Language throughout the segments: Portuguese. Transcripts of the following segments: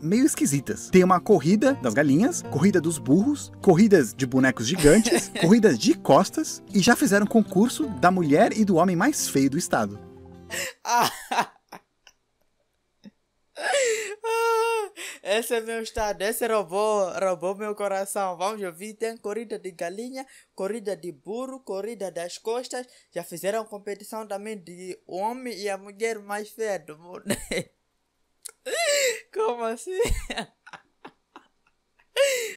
meio esquisitas. Tem uma corrida das galinhas, corrida dos burros, corridas de bonecos gigantes, corridas de costas e já fizeram concurso da mulher e do homem mais feio do estado. Esse é meu estado, esse roubou meu coração. Vamos ouvir, tem corrida de galinha, corrida de burro, corrida das costas. Já fizeram competição também de homem e a mulher mais feia do mundo. Como assim?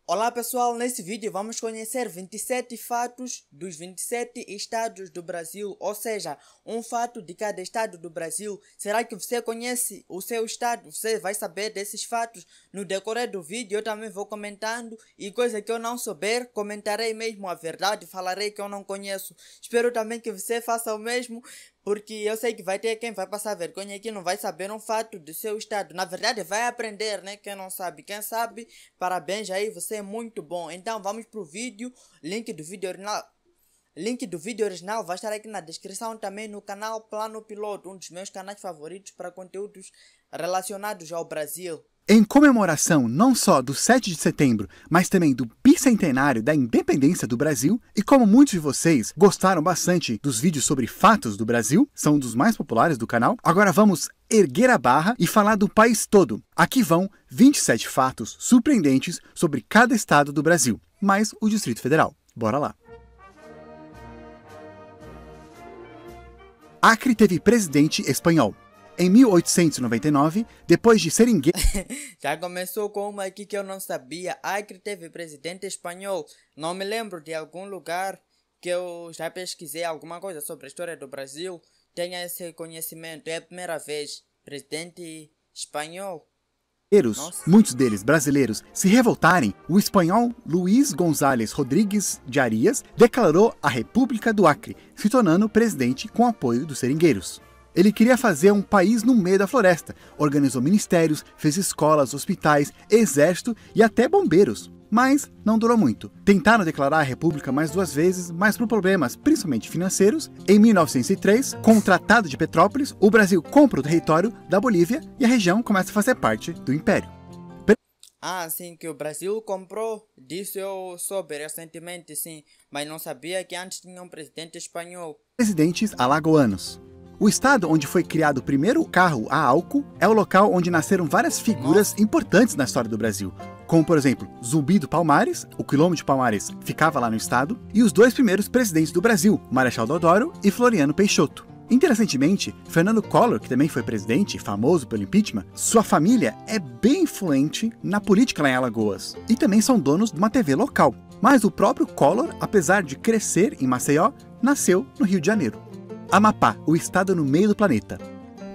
Olá pessoal, nesse vídeo vamos conhecer 27 fatos dos 27 estados do Brasil, ou seja, um fato de cada estado do Brasil. Será que você conhece o seu estado? Você vai saber desses fatos no decorrer do vídeo. Eu também vou comentando e coisa que eu não souber, comentarei mesmo a verdade, falarei que eu não conheço. Espero também que você faça o mesmo, porque eu sei que vai ter quem vai passar vergonha aqui, não vai saber um fato do seu estado. Na verdade, vai aprender, né? Quem não sabe. Quem sabe, parabéns aí, você é muito bom. Então, vamos pro vídeo. Link do vídeo original vai estar aqui na descrição, também no canal Plano Piloto, um dos meus canais favoritos para conteúdos relacionados ao Brasil. Em comemoração não só do 7 de setembro, mas também do bicentenário da independência do Brasil, e como muitos de vocês gostaram bastante dos vídeos sobre fatos do Brasil, são um dos mais populares do canal, agora vamos erguer a barra e falar do país todo. Aqui vão 27 fatos surpreendentes sobre cada estado do Brasil, mais o Distrito Federal. Bora lá! Acre teve presidente espanhol. Em 1899, depois de seringueiro... Já começou com uma aqui que eu não sabia. Acre teve presidente espanhol. Não me lembro de algum lugar que eu já pesquisei alguma coisa sobre a história do Brasil. Tenha esse conhecimento. É a primeira vez. Presidente espanhol. Nossa. Muitos deles brasileiros, se revoltarem, o espanhol Luís González Rodrigues de Arias declarou a República do Acre, se tornando presidente com apoio dos seringueiros. Ele queria fazer um país no meio da floresta, organizou ministérios, fez escolas, hospitais, exército e até bombeiros. Mas não durou muito. Tentaram declarar a república mais 2 vezes, mas por problemas, principalmente financeiros. Em 1903, com o Tratado de Petrópolis, o Brasil compra o território da Bolívia e a região começa a fazer parte do Império. Sim, que o Brasil comprou, disso eu soube recentemente, sim, mas não sabia que antes tinha um presidente espanhol. Presidentes alagoanos. O estado onde foi criado o primeiro carro a álcool é o local onde nasceram várias figuras importantes na história do Brasil, como por exemplo, Zumbi do Palmares, o quilômetro de Palmares ficava lá no estado, e os 2 primeiros presidentes do Brasil, Marechal Deodoro e Floriano Peixoto. Interessantemente, Fernando Collor, que também foi presidente, famoso pelo impeachment, sua família é bem influente na política lá em Alagoas, e também são donos de uma TV local. Mas o próprio Collor, apesar de crescer em Maceió, nasceu no Rio de Janeiro. Amapá, o estado no meio do planeta.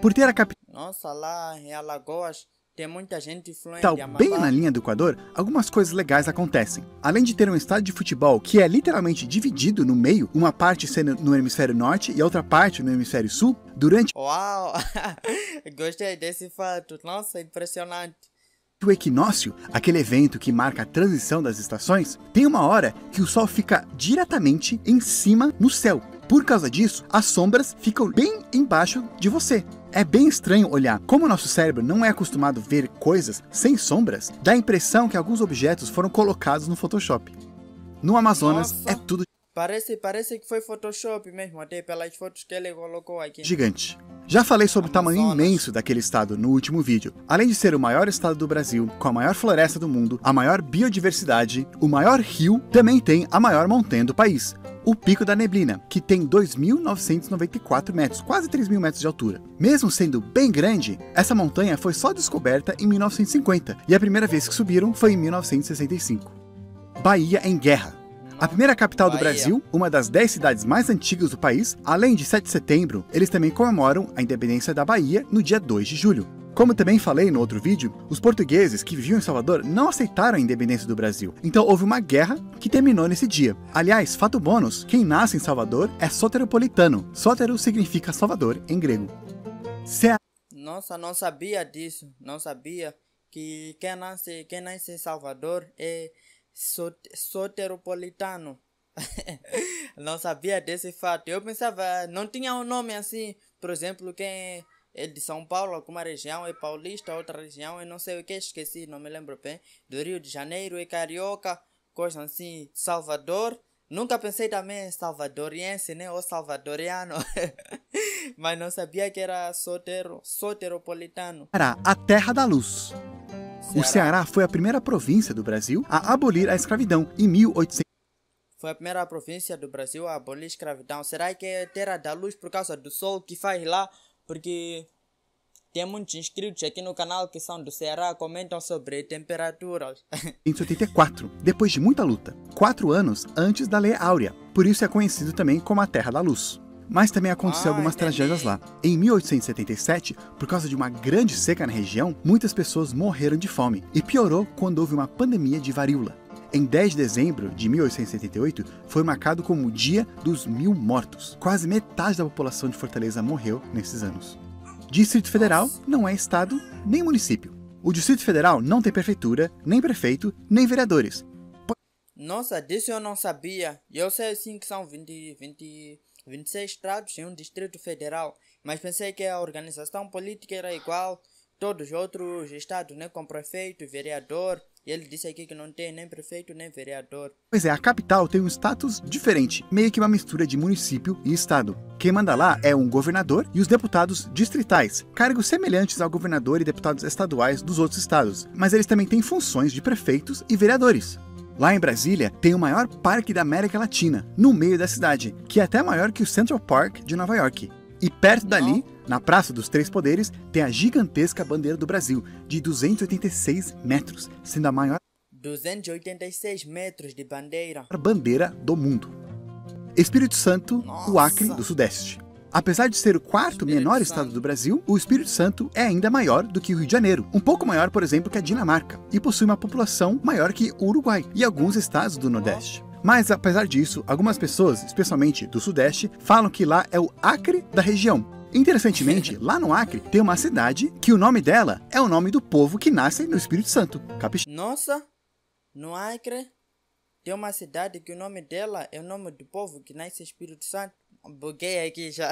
Por ter a capital... Nossa, lá em Alagoas tem muita gente influente. Bem na linha do Equador, algumas coisas legais acontecem. Além de ter um estádio de futebol que é literalmente dividido no meio, uma parte sendo no hemisfério norte e a outra parte no hemisfério sul, durante... Uau! Gostei desse fato. Nossa, impressionante. O equinócio, aquele evento que marca a transição das estações, tem uma hora que o sol fica diretamente em cima no céu. Por causa disso, as sombras ficam bem embaixo de você. É bem estranho olhar. Como o nosso cérebro não é acostumado a ver coisas sem sombras, dá a impressão que alguns objetos foram colocados no Photoshop. No Amazonas, Nossa, é tudo parece que foi Photoshop mesmo, até pelas fotos que ele colocou aqui. Gigante. Já falei sobre o tamanho imenso daquele estado no último vídeo. Além de ser o maior estado do Brasil, com a maior floresta do mundo, a maior biodiversidade, o maior rio, também tem a maior montanha do país, o Pico da Neblina, que tem 2.994 metros, quase 3.000 metros de altura. Mesmo sendo bem grande, essa montanha foi só descoberta em 1950, e a primeira vez que subiram foi em 1965. Bahia em guerra. A primeira capital do Brasil, uma das 10 cidades mais antigas do país, além de 7 de setembro, eles também comemoram a independência da Bahia no dia 2 de julho. Como também falei no outro vídeo, os portugueses que viviam em Salvador não aceitaram a independência do Brasil, então houve uma guerra que terminou nesse dia. Aliás, fato bônus, quem nasce em Salvador é soteropolitano. Sótero significa Salvador em grego. Nossa, não sabia disso, não sabia que quem nasce em Salvador é soteropolitano. Não sabia desse fato. Eu pensava, não tinha um nome assim, por exemplo, quem é de São Paulo, alguma região é paulista, outra região é não sei o que, esqueci, não me lembro bem. Do Rio de Janeiro é carioca, coisa assim, Salvador. Nunca pensei também em salvadoriense, né, ou salvadoriano. Mas não sabia que era soteropolitano. Ceará, a terra da luz. O Ceará foi a primeira província do Brasil a abolir a escravidão em 1800. Foi a primeira província do Brasil a abolir a escravidão. Será que é terra da luz por causa do sol que faz lá? Porque tem muitos inscritos aqui no canal que são do Ceará, comentam sobre temperaturas. 1984, depois de muita luta, 4 anos antes da Lei Áurea. Por isso é conhecido também como a Terra da Luz. Mas também aconteceu algumas tragédias lá. Em 1877, por causa de uma grande seca na região, muitas pessoas morreram de fome. E piorou quando houve uma pandemia de varíola. Em 10 de dezembro de 1878, foi marcado como o Dia dos 1000 Mortos. Quase metade da população de Fortaleza morreu nesses anos. Distrito Federal não é estado nem município. O Distrito Federal não tem prefeitura, nem prefeito, nem vereadores. Nossa, disso eu não sabia. Eu sei sim que são 26 estados em um Distrito Federal, mas pensei que a organização política era igual, todos os outros estados, né, com prefeito e vereador. E ele disse aqui que não tem nem prefeito nem vereador. Pois é, a capital tem um status diferente, meio que uma mistura de município e estado. Quem manda lá é um governador e os deputados distritais, cargos semelhantes ao governador e deputados estaduais dos outros estados, mas eles também têm funções de prefeitos e vereadores. Lá em Brasília, tem o maior parque da América Latina, no meio da cidade, que é até maior que o Central Park de Nova York. E perto dali, na Praça dos Três Poderes, tem a gigantesca bandeira do Brasil, de 286 metros, sendo a maior 286 metros de bandeira do mundo. Espírito Santo, o Acre do Sudeste. Apesar de ser o quarto menor estado do Brasil, o Espírito Santo é ainda maior do que o Rio de Janeiro, um pouco maior, por exemplo, que a Dinamarca, e possui uma população maior que o Uruguai e alguns estados do Nordeste. Mas, apesar disso, algumas pessoas, especialmente do Sudeste, falam que lá é o Acre da região. Interessantemente, lá no Acre tem uma cidade que o nome dela é o nome do povo que nasce no Espírito Santo. Nossa, no Acre tem uma cidade que o nome dela é o nome do povo que nasce no Espírito Santo. Buguei aqui já.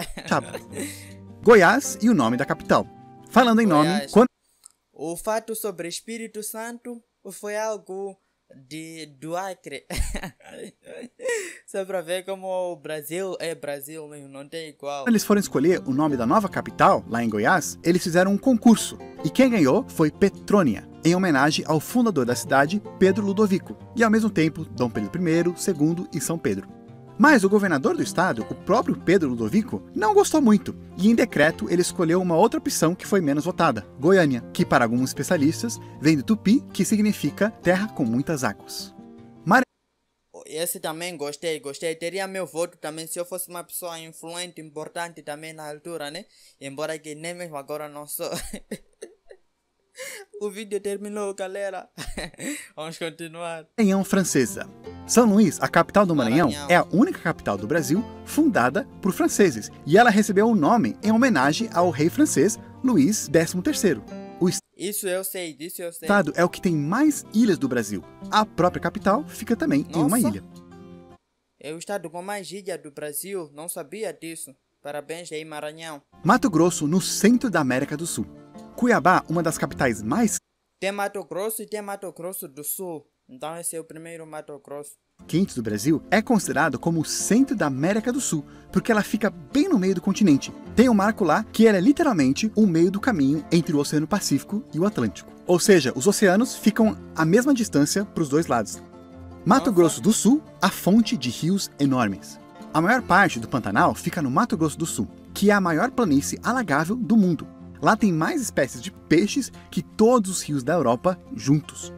Goiás e o nome da capital. Falando em nome, o fato sobre Espírito Santo foi algo do Acre. Só pra ver como o Brasil é Brasil mesmo, não tem igual. Quando eles foram escolher o nome da nova capital, lá em Goiás, eles fizeram um concurso. E quem ganhou foi Petrônia, em homenagem ao fundador da cidade, Pedro Ludovico, e ao mesmo tempo Dom Pedro I, II e São Pedro. Mas o governador do estado, o próprio Pedro Ludovico, não gostou muito, e em decreto ele escolheu uma outra opção que foi menos votada, Goiânia, que para alguns especialistas vem do tupi, que significa terra com muitas águas. Esse também gostei. Teria meu voto também se eu fosse uma pessoa influente, importante também na altura, né? Embora que nem mesmo agora não sou. O vídeo terminou, galera. Vamos continuar. Maranhão Francesa. São Luís, a capital do Maranhão, é a única capital do Brasil fundada por franceses. E ela recebeu o nome em homenagem ao rei francês Luís XIII. Isso eu sei. O estado é o que tem mais ilhas do Brasil. A própria capital fica também em uma ilha. É o estado com mais ilhas do Brasil, não sabia disso. Parabéns aí, Maranhão. Mato Grosso, no centro da América do Sul. Cuiabá, uma das capitais mais... Tem Mato Grosso e tem Mato Grosso do Sul. Então esse é o primeiro Mato Grosso. Quentes do Brasil, é considerado como o centro da América do Sul, porque ela fica bem no meio do continente. Tem um marco lá que é literalmente o meio do caminho entre o Oceano Pacífico e o Atlântico. Ou seja, os oceanos ficam à mesma distância para os dois lados. Mato Grosso do Sul, a fonte de rios enormes. A maior parte do Pantanal fica no Mato Grosso do Sul, que é a maior planície alagável do mundo. Lá tem mais espécies de peixes que todos os rios da Europa juntos.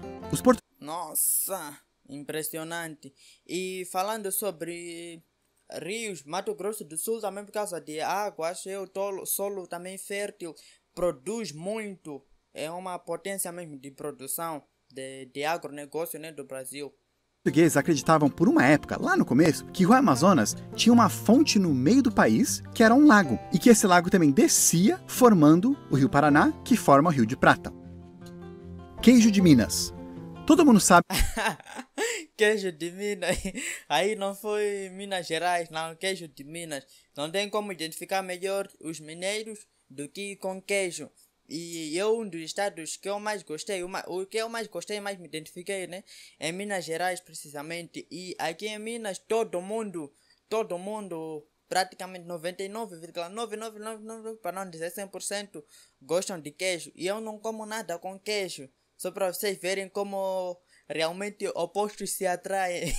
Nossa, impressionante. E falando sobre rios, Mato Grosso do Sul também por causa de água, achei o solo também fértil, produz muito. É uma potência mesmo de produção de agronegócio, né, do Brasil. Os portugueses acreditavam por uma época, lá no começo, que o Rio Amazonas tinha uma fonte no meio do país, que era um lago, e que esse lago também descia, formando o Rio Paraná, que forma o Rio de Prata. Queijo de Minas. Todo mundo sabe... Queijo de Minas. Aí não foi Minas Gerais, não. Queijo de Minas. Não tem como identificar melhor os mineiros do que com queijo. E um dos estados que eu mais gostei, o que eu mais gostei e mais me identifiquei, né? É Minas Gerais, precisamente. E aqui em Minas, todo mundo, praticamente 99,9999, para não dizer 100%, gostam de queijo. E eu não como nada com queijo. Só para vocês verem como realmente opostos se atraem.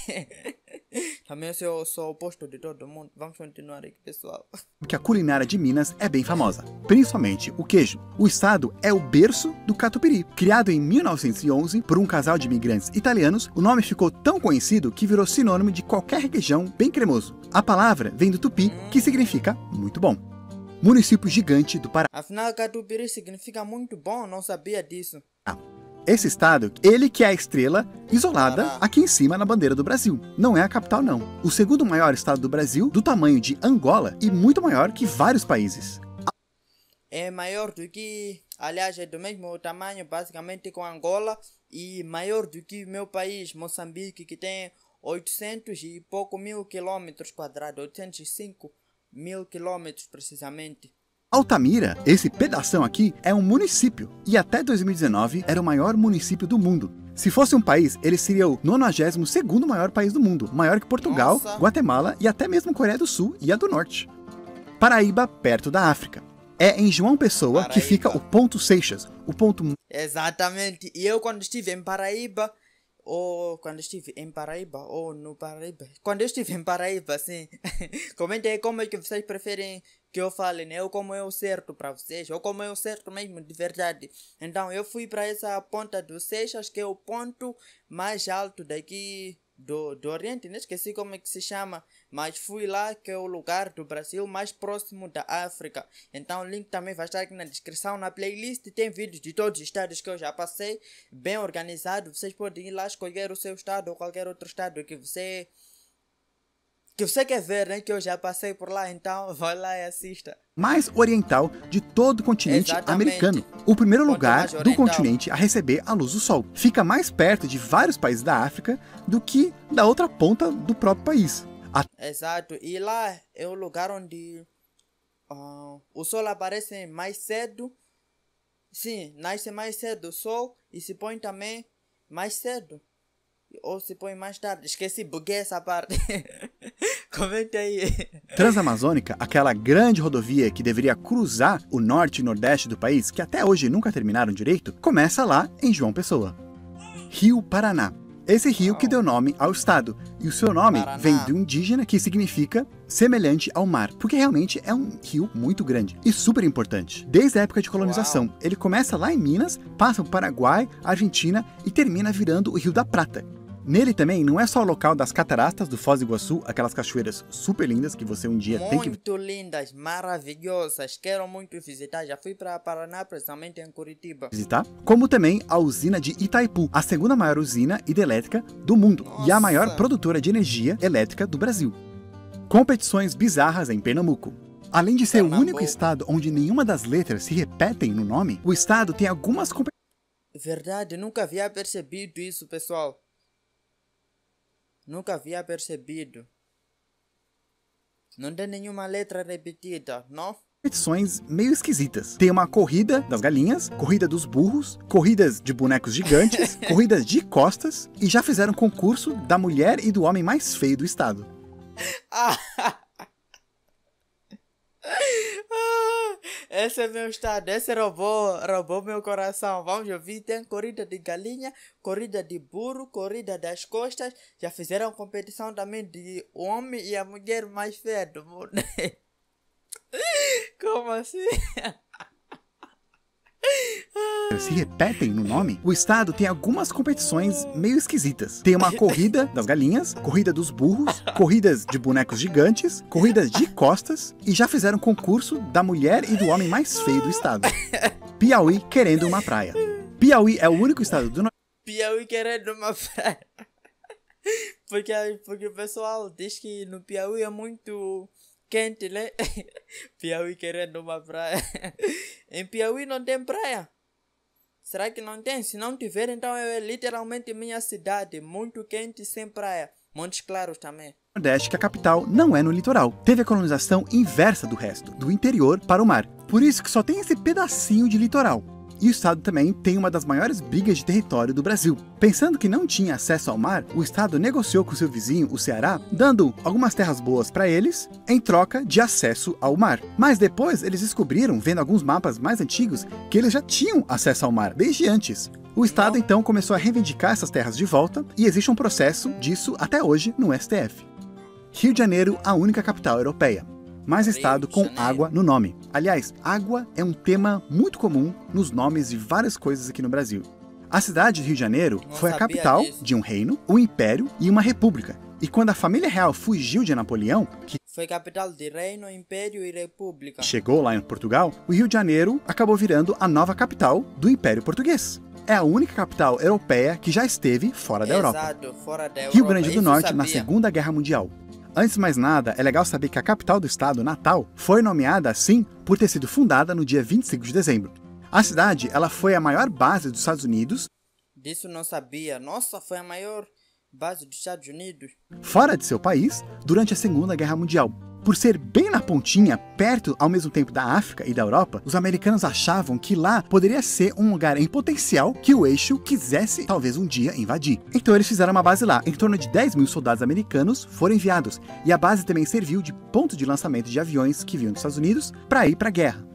Também eu sou o oposto de todo mundo. Vamos continuar aqui, pessoal. Que a culinária de Minas é bem famosa, principalmente o queijo. O estado é o berço do catupiry. Criado em 1911 por um casal de imigrantes italianos, o nome ficou tão conhecido que virou sinônimo de qualquer requeijão bem cremoso. A palavra vem do tupi, que significa muito bom. Município gigante do Pará. Afinal, catupiry significa muito bom, não sabia disso. Esse estado, ele que é a estrela isolada aqui em cima na bandeira do Brasil. Não é a capital, não. O segundo maior estado do Brasil, do tamanho de Angola e muito maior que vários países. É maior do que, aliás, é do mesmo tamanho basicamente com Angola e maior do que meu país, Moçambique, que tem 800 e pouco mil quilômetros quadrados, 805 mil quilômetros precisamente. Altamira, esse pedação aqui, é um município e até 2019 era o maior município do mundo. Se fosse um país, ele seria o 92º maior país do mundo, maior que Portugal, Guatemala e até mesmo Coreia do Sul e a do Norte. Paraíba, perto da África. É em João Pessoa que fica o Ponto Seixas, o ponto... Exatamente, e eu quando estive em Paraíba, ou quando estive em Paraíba, ou no Paraíba, quando eu estive em Paraíba, sim, comentem aí como é que vocês preferem que eu fale, né? Ou como é o certo para vocês, ou como é o certo mesmo de verdade. Então eu fui para essa ponta do Seixas, que é o ponto mais alto daqui do Oriente, né? Esqueci como é que se chama, mas fui lá, que é o lugar do Brasil mais próximo da África. Então o link também vai estar aqui na descrição, na playlist, tem vídeos de todos os estados que eu já passei, bem organizado. Vocês podem ir lá escolher o seu estado ou qualquer outro estado que você quer ver, né? Que eu já passei por lá, então vai lá e assista. Mais oriental de todo o continente americano. O primeiro lugar do continente a receber a luz do sol. Fica mais perto de vários países da África do que da outra ponta do próprio país. Exato, e lá é o lugar onde o sol aparece mais cedo. Sim, nasce mais cedo o sol e se põe também mais cedo. Ou se põe mais tarde. Esqueci, buguei essa parte. Comente aí. Transamazônica, aquela grande rodovia que deveria cruzar o norte e nordeste do país, que até hoje nunca terminaram direito, começa lá em João Pessoa. Rio Paraná. Esse rio que deu nome ao estado. E o seu nome vem do indígena, que significa semelhante ao mar. Porque realmente é um rio muito grande e super importante. Desde a época de colonização. Ele começa lá em Minas, passa por Paraguai, Argentina e termina virando o Rio da Prata. Nele também não é só o local das cataratas do Foz do Iguaçu, aquelas cachoeiras super lindas que você um dia tem que... Muito lindas, maravilhosas, quero muito visitar, já fui para Paraná, precisamente em Curitiba. Visitar, como também a usina de Itaipu, a segunda maior usina hidrelétrica do mundo e a maior produtora de energia elétrica do Brasil. Competições bizarras em Pernambuco. Além de ser o único estado onde nenhuma das letras se repetem no nome, o estado tem algumas competições... Verdade, nunca havia percebido isso, pessoal. Nunca havia percebido. Não tem nenhuma letra repetida, não? Competições meio esquisitas. Tem uma corrida das galinhas, corrida dos burros, corridas de bonecos gigantes, corridas de costas e já fizeram concurso da mulher e do homem mais feio do estado. Esse é meu estado, esse roubou meu coração. Vamos ouvir, tem corrida de galinha, corrida de burro, corrida das costas. Já fizeram competição também de homem e a mulher mais feia do mundo. Como assim? Se repetem no nome, o estado tem algumas competições meio esquisitas. Tem uma corrida das galinhas, corrida dos burros, corridas de bonecos gigantes, corridas de costas e já fizeram concurso da mulher e do homem mais feio do estado. Piauí querendo uma praia. Piauí é o único estado do norte. Piauí querendo uma praia. Porque o pessoal diz que no Piauí é muito quente, né? Piauí querendo uma praia. Em Piauí não tem praia. Será que não tem? Se não tiver, então é literalmente minha cidade. Muito quente, sem praia. Montes Claros também. Nordeste que a capital não é no litoral. Teve a colonização inversa do resto, do interior para o mar. Por isso que só tem esse pedacinho de litoral. E o estado também tem uma das maiores brigas de território do Brasil. Pensando que não tinha acesso ao mar, o estado negociou com seu vizinho, o Ceará, dando algumas terras boas para eles, em troca de acesso ao mar. Mas depois eles descobriram, vendo alguns mapas mais antigos, que eles já tinham acesso ao mar desde antes. O estado então começou a reivindicar essas terras de volta, e existe um processo disso até hoje no STF. Rio de Janeiro, a única capital europeia. Mais estado com água no nome. Aliás, água é um tema muito comum nos nomes de várias coisas aqui no Brasil. A cidade de Rio de Janeiro foi a capital de um reino, um império e uma república. E quando a família real fugiu de Napoleão, que foi capital de reino, império e república, chegou lá em Portugal, o Rio de Janeiro acabou virando a nova capital do Império Português. É a única capital europeia que já esteve fora da Europa. Fora da Europa. Rio Grande do Norte na Segunda Guerra Mundial. Antes de mais nada, é legal saber que a capital do estado, Natal, foi nomeada assim por ter sido fundada no dia 25 de dezembro. A cidade, ela foi a maior base dos Estados Unidos. Disso não sabia. Nossa, foi a maior base dos Estados Unidos. Fora de seu país, durante a Segunda Guerra Mundial. Por ser bem na pontinha, perto ao mesmo tempo da África e da Europa, os americanos achavam que lá poderia ser um lugar em potencial que o eixo quisesse talvez um dia invadir. Então eles fizeram uma base lá. Em torno de 10 mil soldados americanos foram enviados, e a base também serviu de ponto de lançamento de aviões que vinham dos Estados Unidos para ir para a guerra.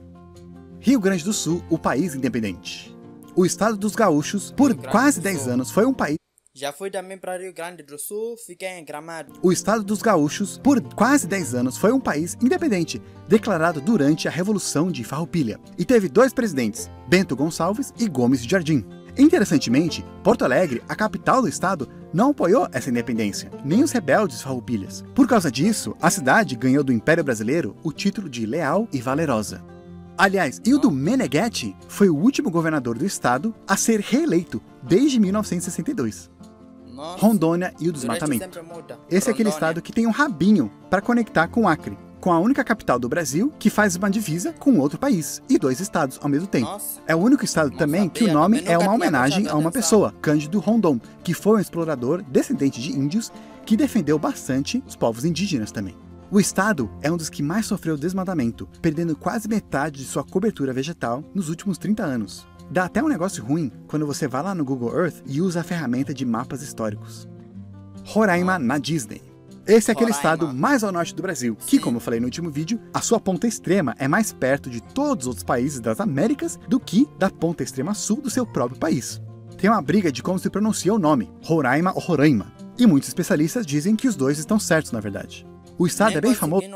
Rio Grande do Sul, o país independente. O estado dos gaúchos, por quase 10 anos, foi um país. Já fui também para Rio Grande do Sul, fiquei em Gramado. O estado dos gaúchos, por quase 10 anos, foi um país independente, declarado durante a Revolução de Farroupilha, e teve 2 presidentes, Bento Gonçalves e Gomes de Jardim. Interessantemente, Porto Alegre, a capital do estado, não apoiou essa independência, nem os rebeldes farroupilhas. Por causa disso, a cidade ganhou do Império Brasileiro o título de Leal e Valerosa. Aliás, Ildo Meneghetti foi o último governador do estado a ser reeleito desde 1962. Nossa, Rondônia e o desmatamento. Esse é aquele estado que tem um rabinho para conectar com o Acre, com a única capital do Brasil que faz uma divisa com outro país, e 2 estados ao mesmo tempo. Nossa, é o único estado também que o nome é uma homenagem a uma pessoa, Cândido Rondon, que foi um explorador descendente de índios que defendeu bastante os povos indígenas também. O estado é um dos que mais sofreu desmatamento, perdendo quase metade de sua cobertura vegetal nos últimos 30 anos. Dá até um negócio ruim quando você vai lá no Google Earth e usa a ferramenta de mapas históricos. Roraima na Disney. Esse é aquele estado mais ao norte do Brasil, que, como eu falei no último vídeo, a sua ponta extrema é mais perto de todos os outros países das Américas do que da ponta extrema sul do seu próprio país. Tem uma briga de como se pronuncia o nome, Roraima ou Roraima, e muitos especialistas dizem que os dois estão certos na verdade. O estado é bem famoso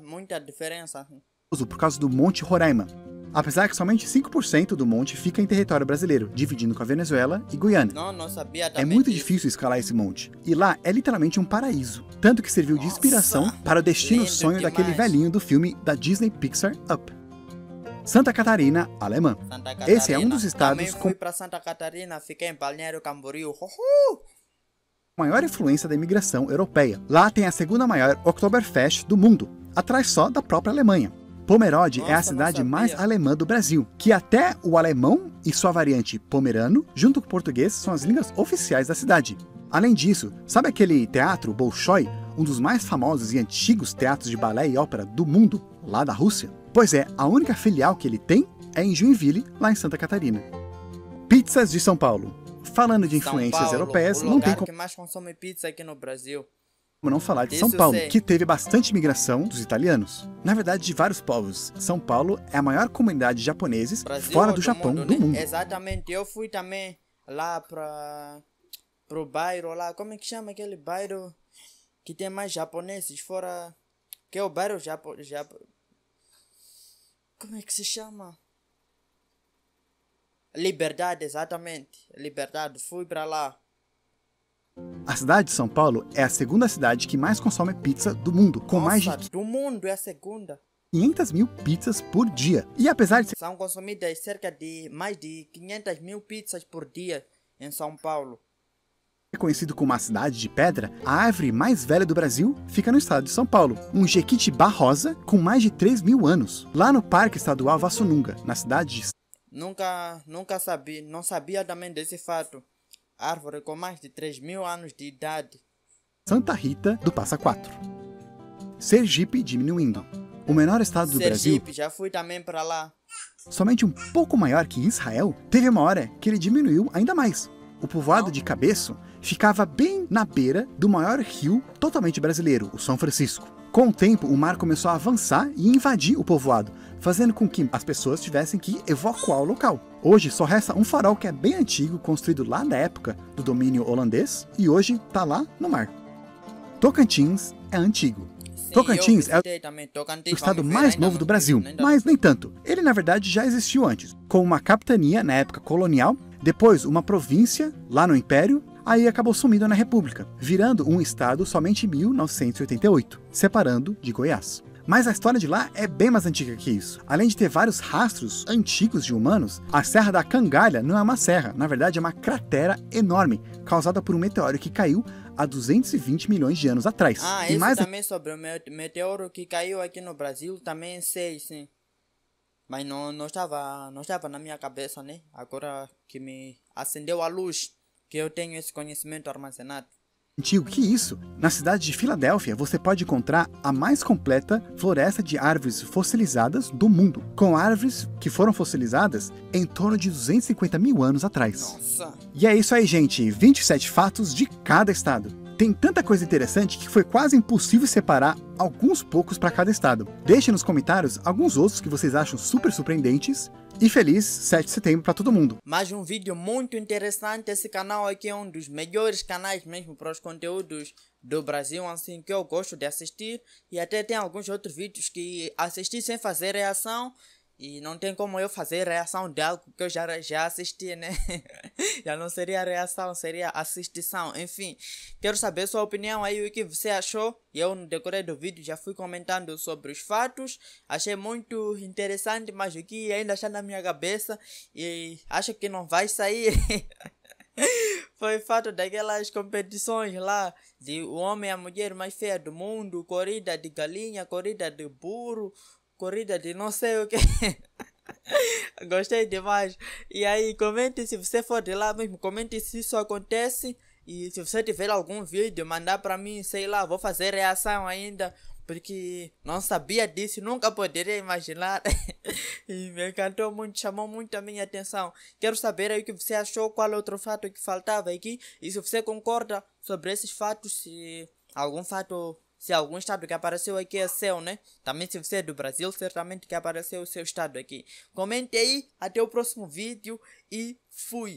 muita diferença por causa do Monte Roraima, apesar que somente 5% do monte fica em território brasileiro, dividindo com a Venezuela e Guiana. Não sabia é muito difícil escalar esse monte, e lá é literalmente um paraíso, tanto que serviu de inspiração para o destino sonho daquele velhinho do filme da Disney Pixar Up. Santa Catarina, alemã. Esse é um dos estados com fui para Santa Catarina, fiquei em Balneário Camboriú. Maior influência da imigração europeia. Lá tem a segunda maior Oktoberfest do mundo, atrás só da própria Alemanha. Pomerode é a cidade mais alemã do Brasil, que até o alemão e sua variante pomerano, junto com o português, são as línguas oficiais da cidade. Além disso, sabe aquele teatro Bolshoi, um dos mais famosos e antigos teatros de balé e ópera do mundo, lá da Rússia? Pois é, a única filial que ele tem é em Joinville, lá em Santa Catarina. Pizzas de São Paulo. Falando de influências europeias, não tem como que mais consome pizza aqui no Brasil. Não falar de São Paulo, que teve bastante imigração dos italianos. Na verdade, de vários povos. São Paulo é a maior comunidade de japoneses fora do Japão do mundo. Exatamente, eu fui também lá pro bairro lá, como é que chama aquele bairro que tem mais japoneses fora, que é o bairro como é que se chama? Liberdade, exatamente. Liberdade, fui pra lá. A cidade de São Paulo é a segunda cidade que mais consome pizza do mundo, com mais de... do mundo é a segunda. 500 mil pizzas por dia. E apesar de ser... São consumidas cerca de mais de 500 mil pizzas por dia em São Paulo. Conhecido como a cidade de pedra, a árvore mais velha do Brasil fica no estado de São Paulo, um jequitibá rosa com mais de 3 mil anos, lá no Parque Estadual Vassununga, na cidade de... Não sabia também desse fato. Árvore com mais de 3 mil anos de idade. Santa Rita do Passa Quatro. Sergipe diminuindo. O menor estado do Brasil, Sergipe, já fui também para lá. somente um pouco maior que Israel, teve uma hora que ele diminuiu ainda mais. O povoado de Cabeço ficava bem na beira do maior rio totalmente brasileiro, o São Francisco. Com o tempo, o mar começou a avançar e invadir o povoado, fazendo com que as pessoas tivessem que evacuar o local. Hoje só resta um farol que é bem antigo, construído lá na época do domínio holandês, e hoje está lá no mar. Tocantins é antigo. Sim, Tocantins é Tocantins, o estado vamos ver, mais ainda novo não do tive, Brasil, ainda mas nem tanto. Ele na verdade já existiu antes, com uma capitania na época colonial, depois uma província lá no Império, aí acabou sumindo na República, virando um estado somente em 1988, separando de Goiás. Mas a história de lá é bem mais antiga que isso. Além de ter vários rastros antigos de humanos, a Serra da Cangalha não é uma serra, na verdade é uma cratera enorme, causada por um meteoro que caiu há 220 milhões de anos atrás. Ah, E isso mais também sobre o meteoro que caiu aqui no Brasil, também sei, sim. Mas não estava na minha cabeça, né? Agora que me acendeu a luz, que eu tenho esse conhecimento armazenado. antigo que isso, na cidade de Filadélfia você pode encontrar a mais completa floresta de árvores fossilizadas do mundo, com árvores que foram fossilizadas em torno de 250 mil anos atrás. Nossa! E é isso aí, gente, 27 fatos de cada estado. Tem tanta coisa interessante que foi quase impossível separar alguns poucos para cada estado. Deixe nos comentários alguns outros que vocês acham super surpreendentes. E feliz 7 de setembro para todo mundo. Mais um vídeo muito interessante. Esse canal aqui é um dos melhores canais mesmo para os conteúdos do Brasil, assim, que eu gosto de assistir. E até tem alguns outros vídeos que assisti sem fazer reação. E não tem como eu fazer reação de algo que eu já assisti, né? Já não seria reação, seria assistição. Enfim, quero saber sua opinião aí, o que você achou. Eu no decorrer do vídeo já fui comentando sobre os fatos. Achei muito interessante, mas o que ainda está na minha cabeça e acho que não vai sair. Foi fato daquelas competições lá de o homem e a mulher mais feia do mundo, corrida de galinha, corrida de burro, corrida de não sei o que. Gostei demais. E aí, comente se você for de lá mesmo, comente se isso acontece. E se você tiver algum vídeo, mandar pra mim, sei lá, vou fazer reação ainda. Porque não sabia disso, nunca poderia imaginar. E me encantou muito, chamou muito a minha atenção. Quero saber aí o que você achou, qual é outro fato que faltava aqui. E se você concorda sobre esses fatos, se algum fato... Se algum estado que apareceu aqui é seu, né? Também se você é do Brasil, certamente que apareceu o seu estado aqui. Comente aí, até o próximo vídeo e fui!